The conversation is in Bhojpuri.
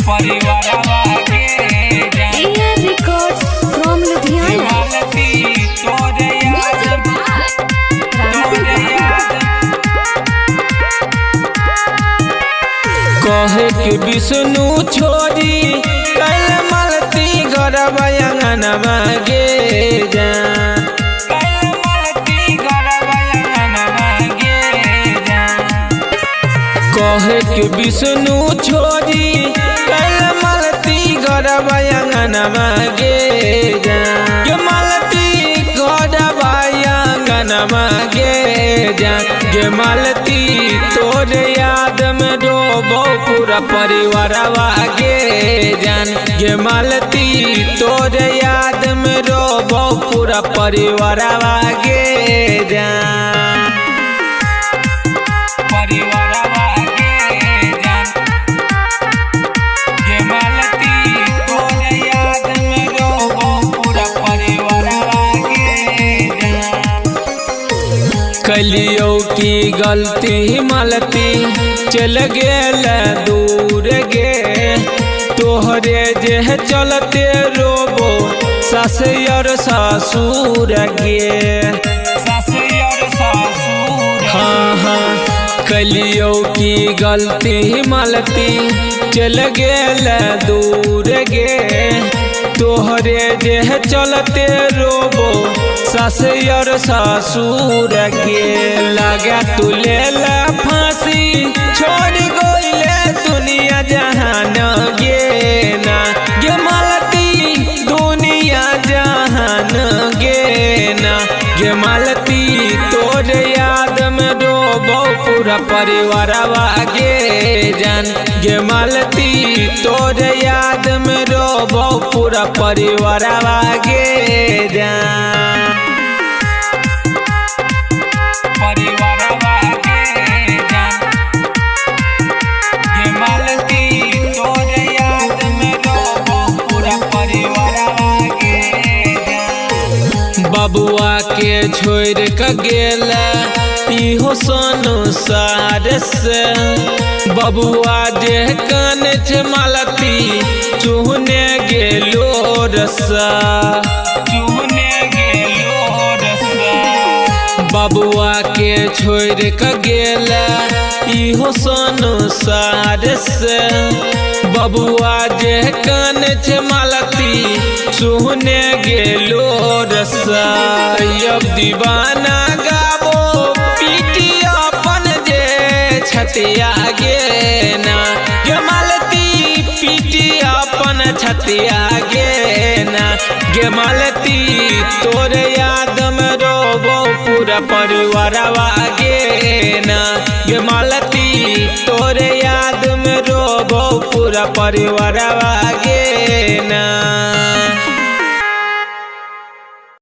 परिवारवा के AR Records from Ludhiana. तोरे याद कहे के विष्णु छोड़ी कल मलती गरब अंगनमा गे जा कहे के विष्णु छोड़ी कल मलती गरब अंगनमा गे जा मलती गरब अंगनमा गे जा गे मलती तोरे याद में डूबो पूरा परिवारवा गे जान गे मलती तोरे याद में डूबो पूरा परिवारवा गे जान परिवारवा गे जान गे मलती तोरे याद में डूबो पूरा परिवारवा गे जान कलियो की गलती मलती चल गेल दूर गे तोहरे जे चलते रोबो सास और ससुर गे हाँ हाँ कलियो की गलती मलती चल गेल दूर गे तोहरे जे चलते रोबो सास और ससुर गे लगा तू ले फांसी छोड़ गोइले दुनिया जहान गे ना गे मलती दुनिया जहान गे ना गे मलती तोरे याद में डूबो पूरा परिवारवा गे जान गे मलती तोरे याद में डूबो पूरा परिवारवा गे जान परिवारवा गे जान गे मलती तोरे याद में डूबो पूरा परिवारवा गे जान बबुआ के छोड़ के गेल इहो संसार से बबुआ जे कान छे मलती चुहने गेलो रसा बबुआ के छोड़ के गेल इहो संसार से बबुआ जे कान छे मलती चुहने गेलो रसा अब दीवाना गाबो पीटी अपन जे छतिया गे ना गे मलती पीटी अपन छतिया गे ना गे मलती तोरे याद में रोबो पूरा परिवारवा गे ना गे मलती तोरे याद में रोबो पूरा परिवारवा गे ना।